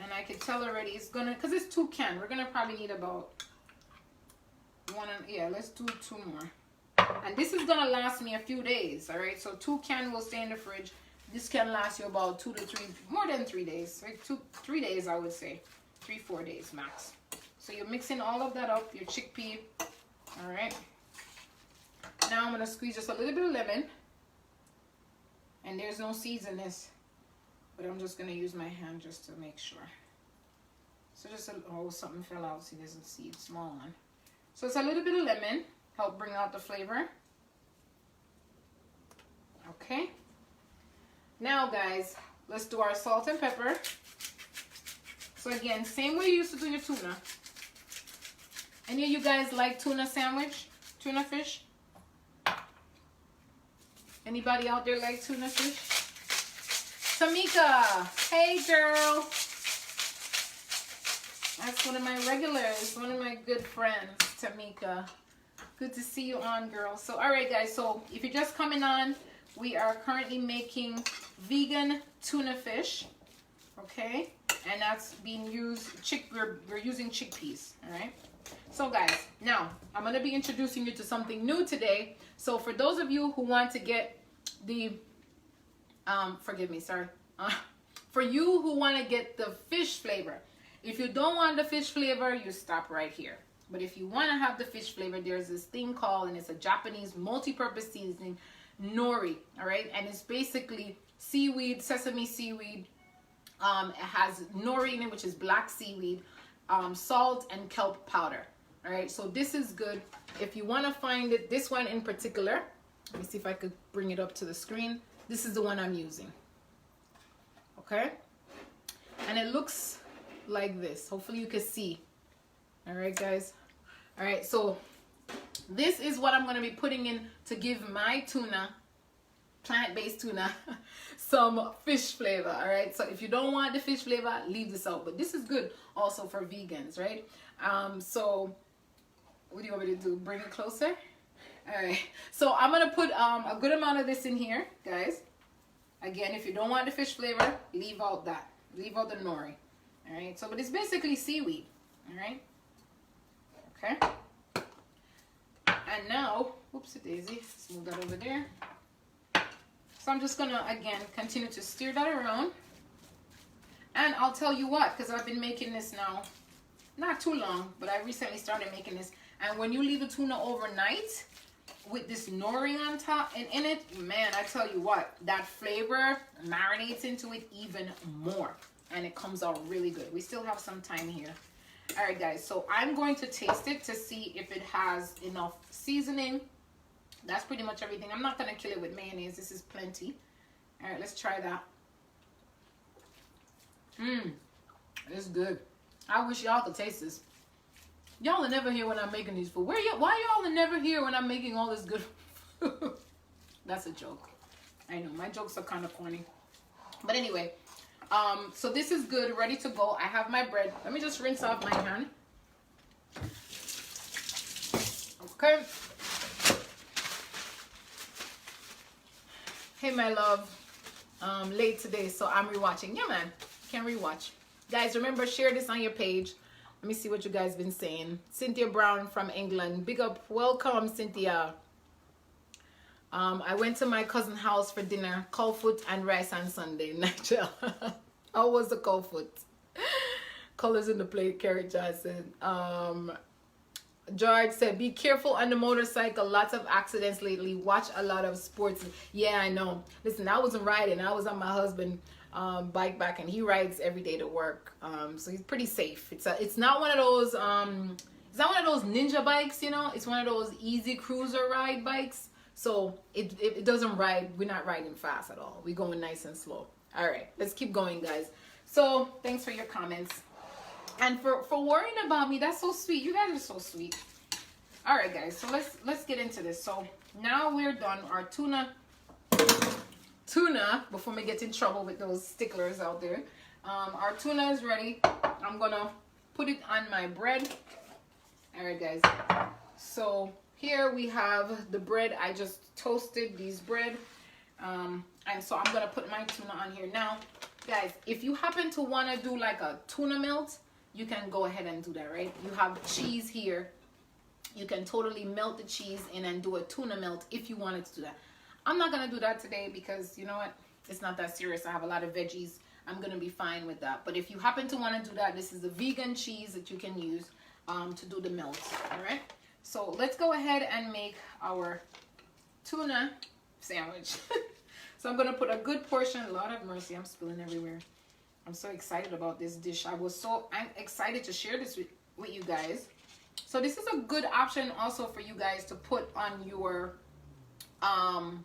S1: And I can tell already it's going to, because it's 2 cans, we're going to probably need about 1, yeah, let's do 2 more. And this is going to last me a few days, all right? So 2 cans will stay in the fridge. This can last you about 2 to 3, more than 3 days, right? 3 days, I would say. 3-4 days max. So you're mixing all of that up, your chickpea. All right. Now I'm going to squeeze just a little bit of lemon. And there's no seeds in this. But I'm just going to use my hand just to make sure. So just, oh, something fell out. See, there's a seed, small one. So it's a little bit of lemon. Help bring out the flavor. Okay. Now, guys, let's do our salt and pepper. So again, same way you used to do your tuna. Any of you guys like tuna sandwich? Tuna fish? Anybody out there like tuna fish? Tamika, hey girl. That's one of my regulars, one of my good friends, Tamika. Good to see you on, girl. So, all right, guys. So if you're just coming on, we are currently making vegan tuna fish, okay? And that's being used, we're using chickpeas, all right? So guys, now I'm gonna be introducing you to something new today. So for those of you who want to get the, forgive me, sorry. For you who wanna get the fish flavor, if you don't want the fish flavor, you stop right here. But if you wanna have the fish flavor, there's this thing called, and it's a Japanese multi-purpose seasoning, nori, all right? And it's basically seaweed, sesame seaweed. It has nori in it, which is black seaweed, salt, and kelp powder, all right? So this is good. If you want to find it, this one in particular, let me see if I could bring it up to the screen. This is the one I'm using, okay? And it looks like this. Hopefully you can see. All right, guys. All right, so this is what I'm going to be putting in to give my tuna, plant-based tuna, some fish flavor. All right, so if you don't want the fish flavor, leave this out. But this is good also for vegans, right? So what do you want me to do? Bring it closer? All right, so I'm going to put a good amount of this in here, guys. Again, if you don't want the fish flavor, leave out that. Leave out the nori. All right. So, but it's basically seaweed. All right. Okay. And now, whoopsie daisy, let's move that over there. So I'm just gonna, again, continue to stir that around. And I'll tell you what, because I've been making this now, not too long, but I recently started making this. And when you leave the tuna overnight with this nori on top and in it, man, I tell you what, that flavor marinates into it even more. And it comes out really good. We still have some time here. All right, guys, so I'm going to taste it to see if it has enough seasoning. That's pretty much everything. I'm not going to kill it with mayonnaise. This is plenty. All right, let's try that. It's good. I wish y'all could taste this. Y'all are never here when I'm making these food. Why y'all are never here when I'm making all this good food? That's a joke. I know, my jokes are kind of corny. But anyway, so this is good, ready to go. I have my bread. Let me just rinse off my hand. Okay. Hey, my love. Late today, so I'm rewatching. Yeah, man. Can rewatch. Guys, remember, share this on your page. Let me see what you guys been saying. Cynthia Brown from England. Big up. Welcome, Cynthia. I went to my cousin's house for dinner. Cold foot and rice on Sunday. Nigel. How was the cold foot? Colors in the plate, Carrie Johnson. George said, be careful on the motorcycle. Lots of accidents lately. Watch a lot of sports. Yeah, I know. Listen, I wasn't riding. I was on my husband's bike back, and he rides every day to work. So he's pretty safe. It's not one of those it's not one of those ninja bikes, you know. It's one of those easy cruiser ride bikes. So it doesn't ride. We're not riding fast at all. We're going nice and slow. All right, let's keep going, guys. So thanks for your comments. And for worrying about me. That's so sweet. You guys are so sweet. All right, guys. So let's get into this. So now we're done. Our tuna, before we get in trouble with those sticklers out there. Our tuna is ready. I'm going to put it on my bread. All right, guys. So here we have the bread. I just toasted these bread. And so I'm going to put my tuna on here. Now, guys, if you happen to want to do like a tuna melt, you can go ahead and do that, right? You have cheese here. You can totally melt the cheese in and do a tuna melt if you wanted to do that. I'm not going to do that today because, you know what? It's not that serious. I have a lot of veggies. I'm going to be fine with that. But if you happen to want to do that, this is a vegan cheese that you can use to do the melt, all right? So let's go ahead and make our tuna sandwich. So I'm going to put a good portion. Lord have mercy, I'm spilling everywhere. I'm so excited about this dish. I'm excited to share this with you guys. So this is a good option also for you guys to put on your, to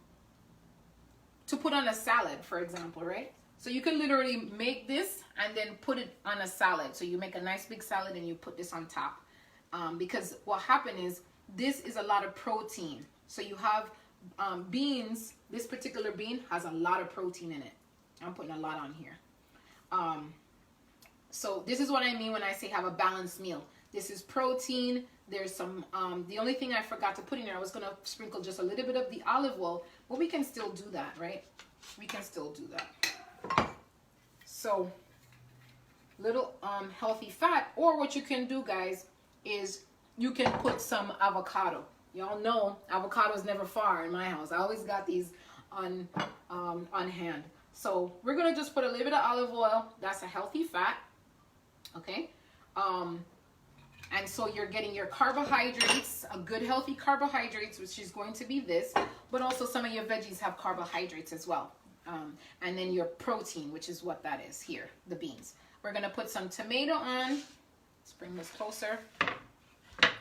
S1: put on a salad, for example, right? So you can literally make this and then put it on a salad. So you make a nice big salad and you put this on top. Because what happened is this is a lot of protein. So you have beans. This particular bean has a lot of protein in it. I'm putting a lot on here. So this is what I mean when I say have a balanced meal. This is protein. There's some, the only thing I forgot to put in there, I was going to sprinkle just a little bit of the olive oil, but we can still do that, right? We can still do that. So little healthy fat, or what you can do, guys, is you can put some avocado. Y'all know avocado is never far in my house. I always got these on hand. So we're gonna just put a little bit of olive oil. That's a healthy fat, okay? And so you're getting your carbohydrates, a good healthy carbohydrates, which is going to be this, but also some of your veggies have carbohydrates as well. And then your protein, which is what that is here, the beans. We're gonna put some tomato on. Let's bring this closer.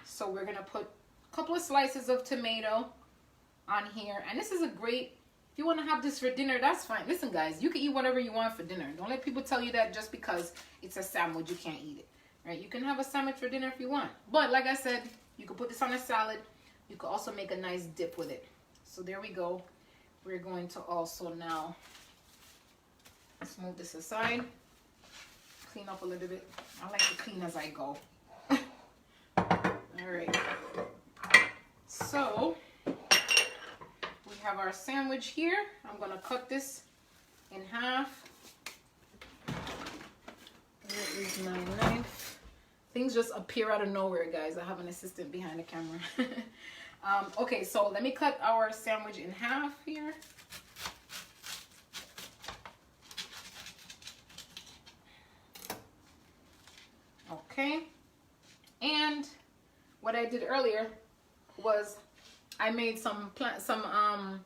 S1: So we're gonna put a couple of slices of tomato on here. And this is a great, if you wanna have this for dinner, that's fine. Listen, guys, you can eat whatever you want for dinner. Don't let people tell you that just because it's a sandwich, you can't eat it. Right? You can have a sandwich for dinner if you want. But like I said, you can put this on a salad. You can also make a nice dip with it. So there we go. We're going to also now, let's move this aside. Clean up a little bit. I like to clean as I go. All right. So we have our sandwich here. I'm going to cut this half. Where is my knife? Things just appear out of nowhere, guys. I have an assistant behind the camera. Okay, so let me cut our sandwich in half here. Okay, and what I did earlier was I made some what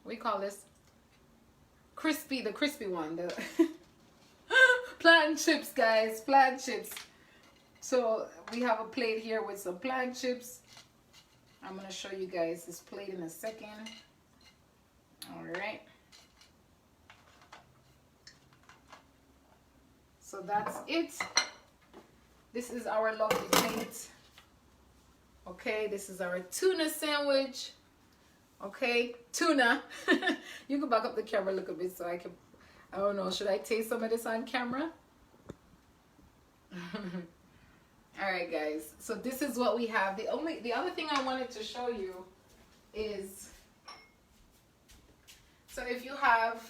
S1: do you call this? The crispy one, the plantain chips, guys, plantain chips. So we have a plate here with some plantain chips. I'm gonna show you guys this plate in a second. All right. So that's it. This is our lovely plate. Okay, this is our tuna sandwich. Okay, tuna. You can back up the camera a little bit so I don't know, should I taste some of this on camera? All right, guys, so this is what we have. The other thing I wanted to show you is, so if you have,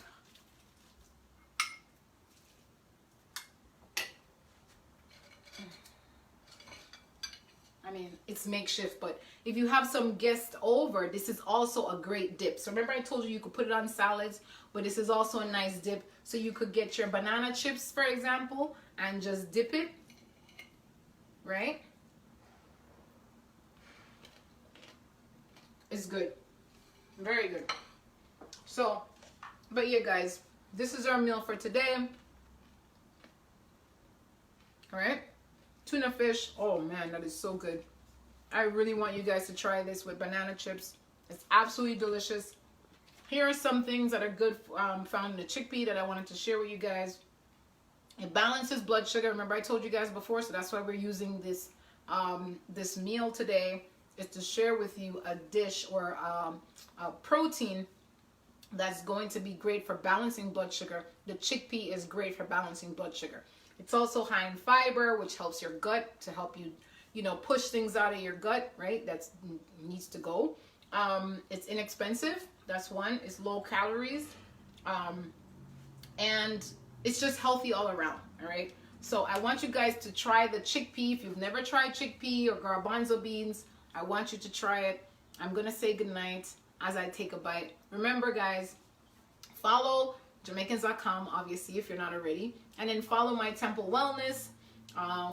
S1: I mean, it's makeshift, but if you have some guests over, this is also a great dip. So remember I told you could put it on salads, but this is also a nice dip. So you could get your banana chips, for example, and just dip it, right? It's good. Very good. So, but yeah, guys, this is our meal for today. All right. Tuna fish. Oh man, that is so good. I really want you guys to try this with banana chips. It's absolutely delicious. Here are some things that are good found in the chickpea that I wanted to share with you guys. It balances blood sugar. Remember I told you guys before, so that's why we're using this this meal today, is to share with you a dish or a protein that's going to be great for balancing blood sugar. The chickpea is great for balancing blood sugar. It's also high in fiber, which helps your gut to help you, you know, push things out of your gut, right? That needs to go. It's inexpensive. That's one. It's low calories. And it's just healthy all around, all right? So I want you guys to try the chickpea. If you've never tried chickpea or garbanzo beans, I want you to try it. I'm going to say goodnight as I take a bite. Remember, guys, follow Jamaicans.com, obviously, if you're not already. And then follow my Temple Wellness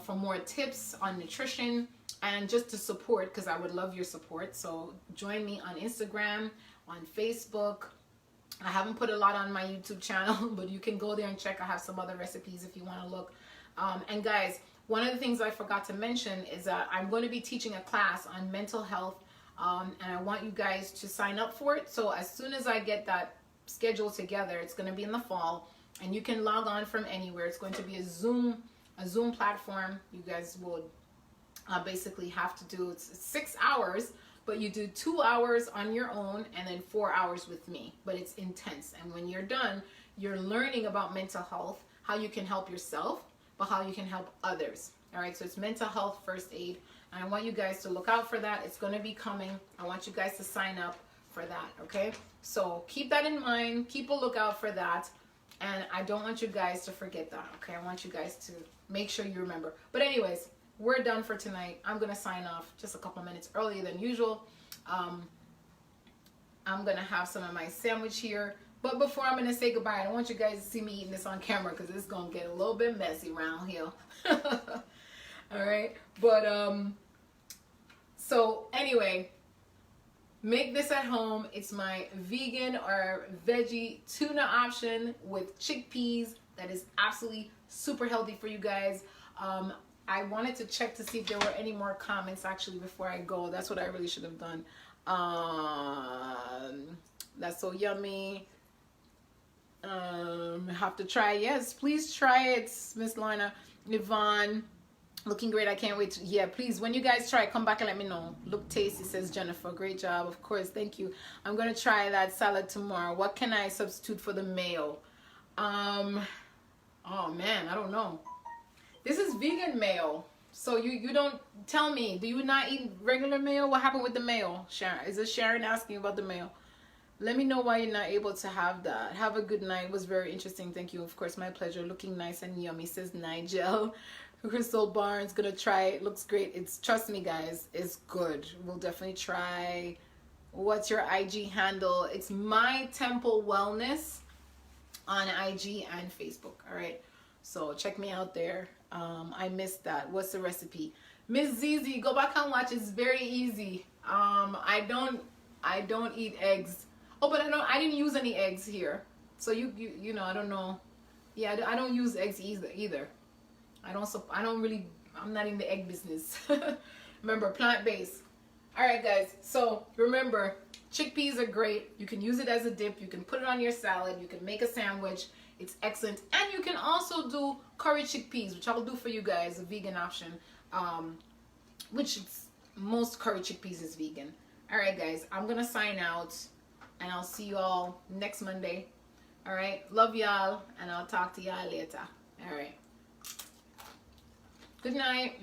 S1: for more tips on nutrition and just to support, because I would love your support. So join me on Instagram, on Facebook. I haven't put a lot on my YouTube channel, but you can go there and check. I have some other recipes if you want to look. And guys, one of the things I forgot to mention is that I'm going to be teaching a class on mental health, and I want you guys to sign up for it. So as soon as I get that schedule together, it's going to be in the fall, and you can log on from anywhere. It's going to be a Zoom platform. You guys would basically have to do, it's 6 hours, but you do 2 hours on your own and then 4 hours with me. But it's intense, and when you're done, you're learning about mental health, how you can help yourself, but how you can help others. All right, so it's mental health first aid, and I want you guys to look out for that. It's going to be coming. I want you guys to sign up for that, okay? So keep that in mind. Keep a lookout for that, and I don't want you guys to forget that, okay? I want you guys to make sure you remember. But anyways, we're done for tonight. I'm going to sign off just a couple minutes earlier than usual. I'm going to have some of my sandwich here. But before I'm going to say goodbye, I don't want you guys to see me eating this on camera because it's going to get a little bit messy around here. All right. But, so anyway, make this at home. It's my vegan or veggie tuna option with chickpeas that is absolutely super healthy for you guys. I wanted to check to see if there were any more comments actually before I go. That's what I really should have done. That's so yummy. Have to try. Yes, please try it, Miss Lorna. Yvonne, looking great. I can't wait to, yeah, please, when you guys try, come back and let me know. Look tasty, says Jennifer. Great job. Of course, thank you. I'm gonna try that salad tomorrow. What can I substitute for the mayo? Oh man, I don't know. This is vegan mayo, so you don't tell me. Do you not eat regular mayo? What happened with the mayo, Sharon? Is it Sharon asking about the mayo? Let me know why you're not able to have that. Have a good night. It was very interesting. Thank you. Of course, my pleasure. Looking nice and yummy, says Nigel. Crystal Barnes, gonna try it. Looks great. It's, trust me guys, it's good. We'll definitely try. What's your IG handle? It's My Temple Wellness on IG and Facebook. All right, so check me out there. I missed that. What's the recipe? Miss Zizi, go back and watch. It's very easy. I don't eat eggs. Oh, but I didn't use any eggs here. So you know, I don't know. Yeah, I don't use eggs either. I'm not in the egg business. Remember, plant-based. All right, guys. So remember, chickpeas are great. You can use it as a dip. You can put it on your salad. You can make a sandwich. It's excellent. And you can also do curry chickpeas, which I'll do for you guys, a vegan option. Which most curry chickpeas is vegan. All right, guys. I'm going to sign out. And I'll see you all next Monday. All right. Love y'all. And I'll talk to y'all later. All right. Good night.